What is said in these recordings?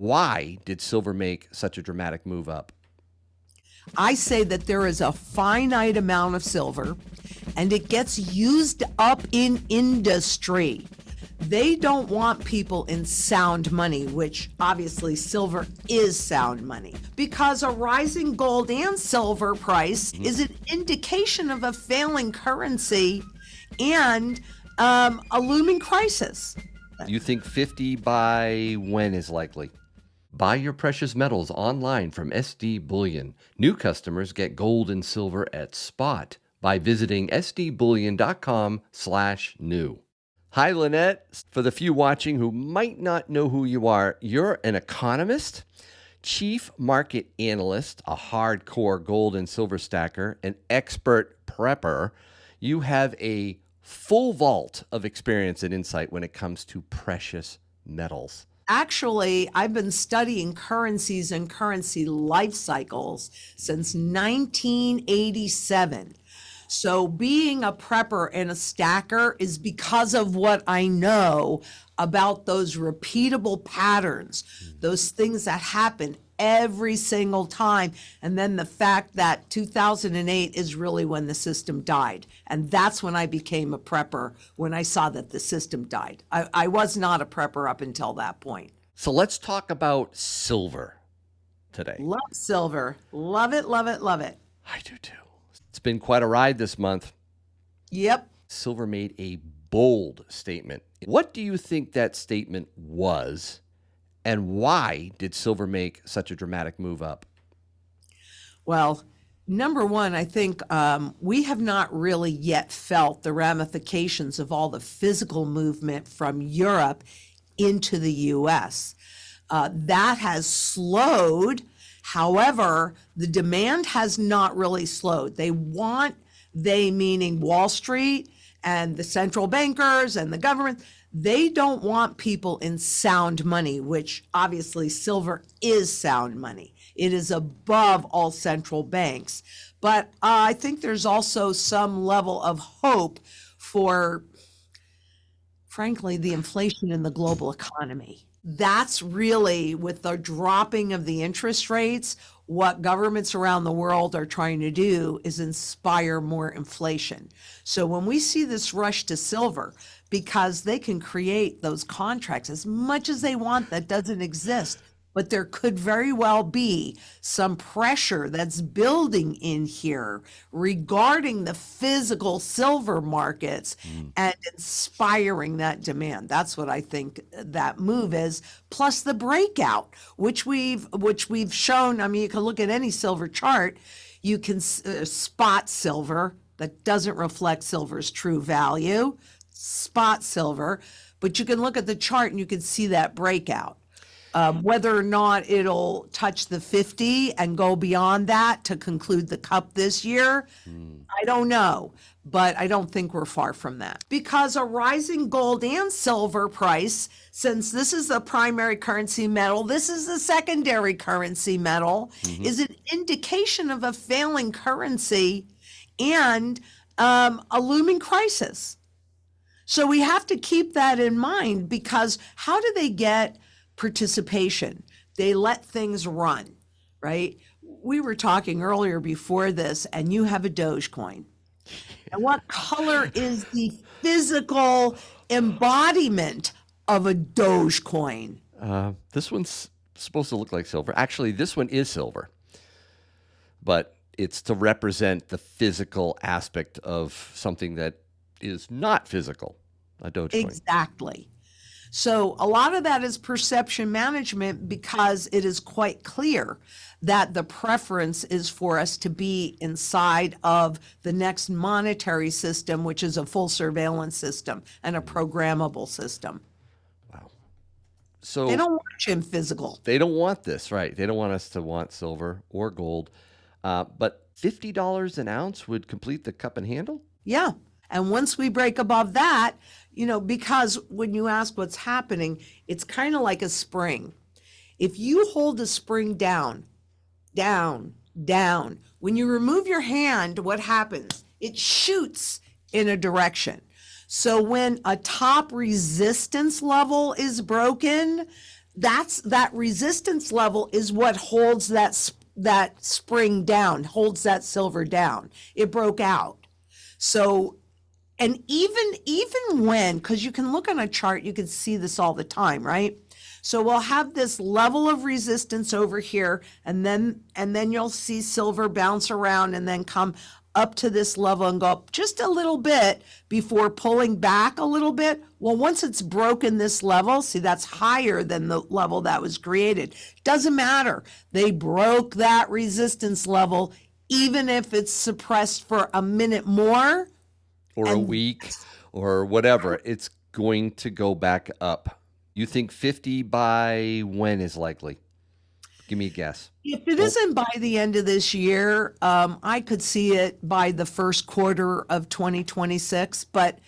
Why did silver make such a dramatic move up? I say that there is a finite amount of silver and it gets used up in industry. They don't want people in sound money, which obviously silver is sound money, because a rising gold and silver price is an indication of a failing currency and a looming crisis. You think 50 by when is likely? Buy your precious metals online from SD Bullion. New customers get gold and silver at spot by visiting sdbullion.com/new. Hi, Lynette. For the few watching who might not know who you are, you're an economist, chief market analyst, a hardcore gold and silver stacker, an expert prepper. You have a full vault of experience and insight when it comes to precious metals. Actually, I've been studying currencies and currency life cycles since 1987. So being a prepper and a stacker is because of what I know about those repeatable patterns, those things that happen every single time. And then the fact that 2008 is really when the system died. And that's when I became a prepper, when I saw that the system died. I was not a prepper up until that point. So let's talk about silver today. Love silver. Love it, love it, love it. I do too. It's been quite a ride this month. Yep. Silver made a bold statement. What do you think that statement was, and why did silver make such a dramatic move up? Well, number one, I think we have not really yet felt the ramifications of all the physical movement from Europe into the U.S. That has slowed. However, the demand has not really slowed. They meaning Wall Street and the central bankers and the government, they don't want people in sound money, which obviously silver is sound money. It is above all central banks. But I think there's also some level of hope for, frankly, the inflation in the global economy. That's really, with the dropping of the interest rates, what governments around the world are trying to do is inspire more inflation. So when we see this rush to silver, because they can create those contracts as much as they want that doesn't exist, but there could very well be some pressure that's building in here regarding the physical silver markets and inspiring that demand. That's what I think that move is. Plus the breakout, which we've shown. I mean, you can look at any silver chart. You can spot silver that doesn't reflect silver's true value, spot silver, but you can look at the chart and you can see that breakout. Whether or not it'll touch the 50 and go beyond that to conclude the cup this year, I don't know, but I don't think we're far from that. Because a rising gold and silver price, since this is the primary currency metal, this is the secondary currency metal, is an indication of a failing currency and a looming crisis. So we have to keep that in mind, because how do they get participation? They let things run, right? We were talking earlier before this, and you have a Dogecoin. And what color is the physical embodiment of a Dogecoin? This one's supposed to look like silver. Actually, this one is silver, but it's to represent the physical aspect of something that is not physical, a Dogecoin. Exactly. So a lot of that is perception management, because it is quite clear that the preference is for us to be inside of the next monetary system, which is a full surveillance system and a programmable system. Wow. So they don't want you in physical. They don't want this, right? They don't want us to want silver or gold. But $50 an ounce would complete the cup and handle? Yeah. And once we break above that, because when you ask what's happening, it's kind of like a spring. If you hold a spring down, down, down, when you remove your hand, what happens? It shoots in a direction. So when a top resistance level is broken, that resistance level is what holds that spring down, holds that silver down. It broke out. So, and even when, because you can look on a chart, you can see this all the time, right? So we'll have this level of resistance over here, and then you'll see silver bounce around and then come up to this level and go up just a little bit before pulling back a little bit. Well, once it's broken this level, see, that's higher than the level that was created. Doesn't matter. They broke that resistance level, even if it's suppressed for a minute more. Or a week or whatever, it's going to go back up. You think 50 by when is likely? Give me a guess. If it isn't by the end of this year, I could see it by the first quarter of 2026. But,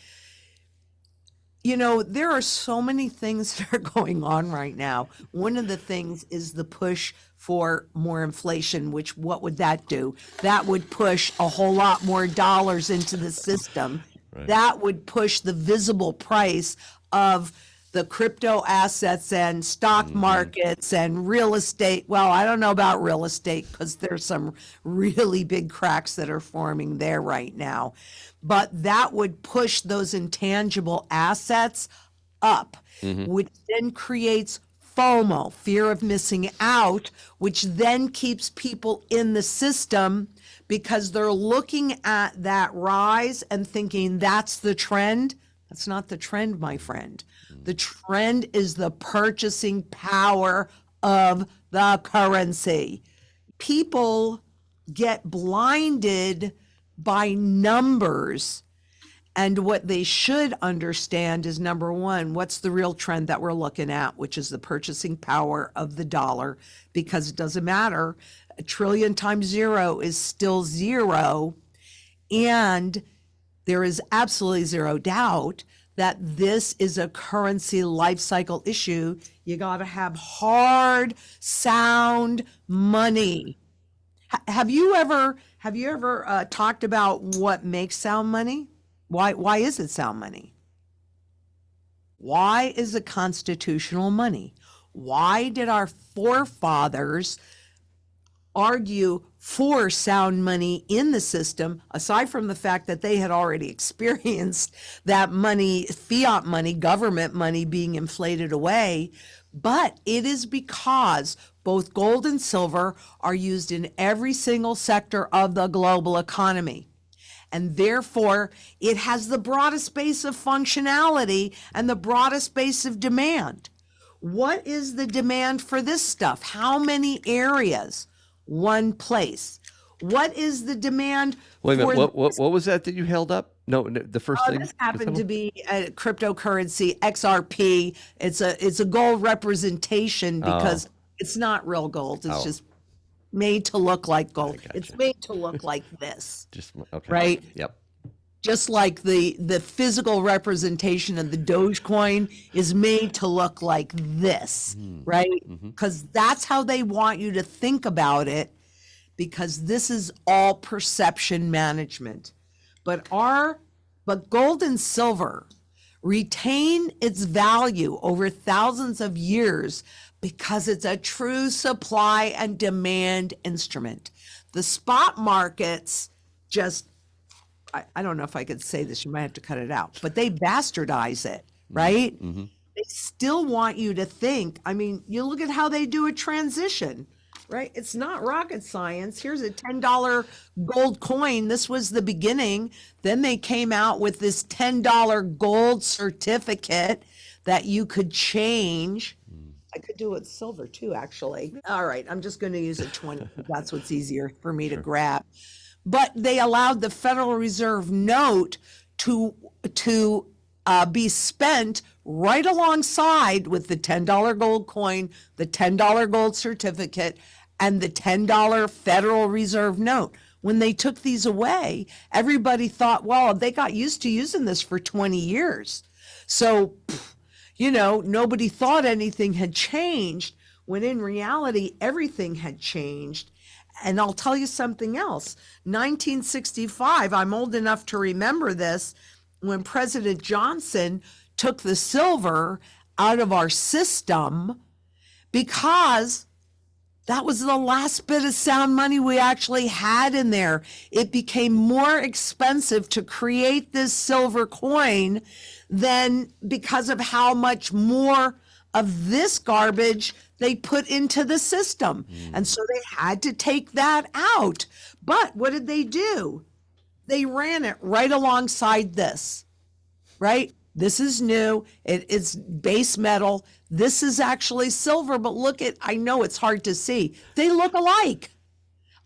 there are so many things that are going on right now. One of the things is the push for more inflation, which what would that do? That would push a whole lot more dollars into the system. Right. That would push the visible price of the crypto assets and stock markets and real estate. Well, I don't know about real estate because there's some really big cracks that are forming there right now. But that would push those intangible assets up, which then creates FOMO, fear of missing out, which then keeps people in the system because they're looking at that rise and thinking that's the trend. That's not the trend, my friend. The trend is the purchasing power of the currency. People get blinded by numbers, and what they should understand is, number one, what's the real trend that we're looking at, which is the purchasing power of the dollar, because it doesn't matter. A trillion times zero is still zero, and there is absolutely zero doubt that this is a currency life cycle issue. You got to have hard, sound money. Have you ever talked about what makes sound money? Why is it sound money? Why is it constitutional money? Why did our forefathers argue for sound money in the system, aside from the fact that they had already experienced that money, fiat money, government money being inflated away? But it is because both gold and silver are used in every single sector of the global economy. And therefore, it has the broadest base of functionality and the broadest base of demand. What is the demand for this stuff? How many areas? One place. What is the demand? Wait a minute. What was that you held up? No, the first thing. This happened to be a cryptocurrency, XRP. It's a gold representation because it's not real gold. It's just made to look like gold. Gotcha. It's made to look like this. Just okay. Right? Yep. Just like the physical representation of the Dogecoin is made to look like this, right? Because that's how they want you to think about it, because this is all perception management. But gold and silver retain its value over thousands of years because it's a true supply and demand instrument. The spot markets just, I don't know if I could say this, you might have to cut it out, but they bastardize it, right? They still want you to think, you look at how they do a transition, right? It's not rocket science. Here's a $10 gold coin. This was the beginning. Then they came out with this $10 gold certificate that you could change. I could do it with silver too, actually. All right, I'm just going to use a 20. That's what's easier for me to grab. But they allowed the Federal Reserve note to be spent right alongside with the $10 gold coin, the $10 gold certificate, and the $10 Federal Reserve note. When they took these away, everybody thought, well, they got used to using this for 20 years. So, nobody thought anything had changed, when in reality, everything had changed. And I'll tell you something else. 1965, I'm old enough to remember this, when President Johnson took the silver out of our system because that was the last bit of sound money we actually had in there. It became more expensive to create this silver coin than because of how much more of this garbage they put into the system. And so they had to take that out. But what did they do? They ran it right alongside this, right? This is new. It's base metal. This is actually silver, but I know it's hard to see. They look alike,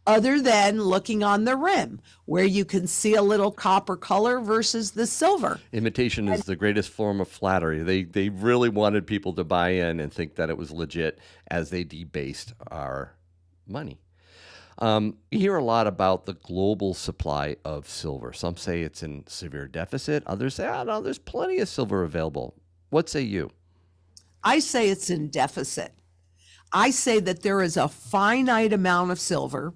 other than looking on the rim, where you can see a little copper color versus the silver. Imitation is the greatest form of flattery. They really wanted people to buy in and think that it was legit as they debased our money. You hear a lot about the global supply of silver. Some say it's in severe deficit. Others say, no, there's plenty of silver available. What say you? I say it's in deficit. I say that there is a finite amount of silver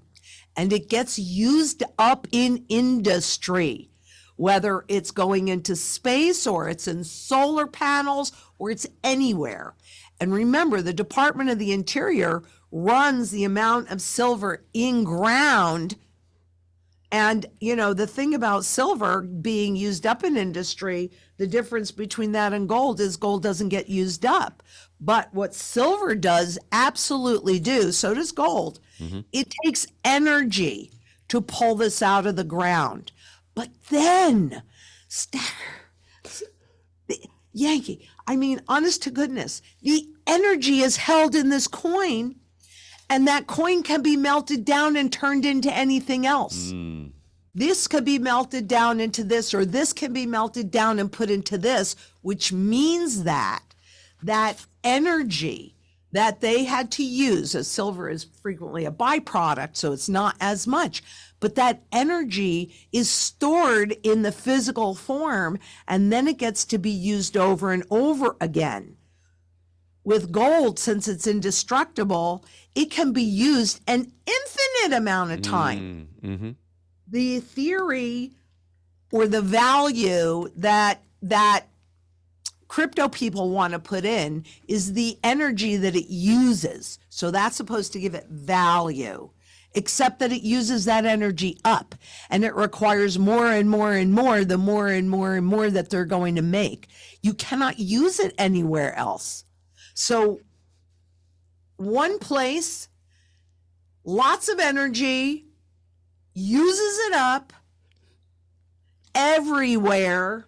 and it gets used up in industry, whether it's going into space or it's in solar panels or it's anywhere. And remember, the Department of the Interior runs the amount of silver in ground. And, the thing about silver being used up in industry, the difference between that and gold is gold doesn't get used up. But what silver does absolutely do, so does gold, it takes energy to pull this out of the ground. But then, Yankee, honest to goodness, the energy is held in this coin, and that coin can be melted down and turned into anything else. This could be melted down into this, or this can be melted down and put into this, which means that energy that they had to use, as silver is frequently a byproduct, so it's not as much, but that energy is stored in the physical form, and then it gets to be used over and over again. With gold, since it's indestructible, it can be used an infinite amount of time. The theory or the value that crypto people want to put in is the energy that it uses. So that's supposed to give it value, except that it uses that energy up, and it requires more and more and more, the more and more and more that they're going to make. You cannot use it anywhere else. So one place, lots of energy, uses it up. Everywhere,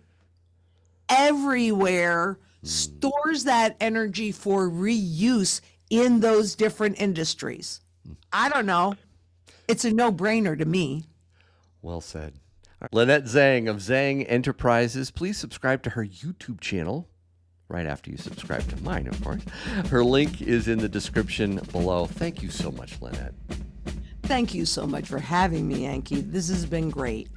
stores that energy for reuse in those different industries. I don't know. It's a no-brainer to me. Well said. Lynette Zang of Zang Enterprises. Please subscribe to her YouTube channel right after you subscribe to mine, of course. Her link is in the description below. Thank you so much, Lynette. Thank you so much for having me, Yankee. This has been great.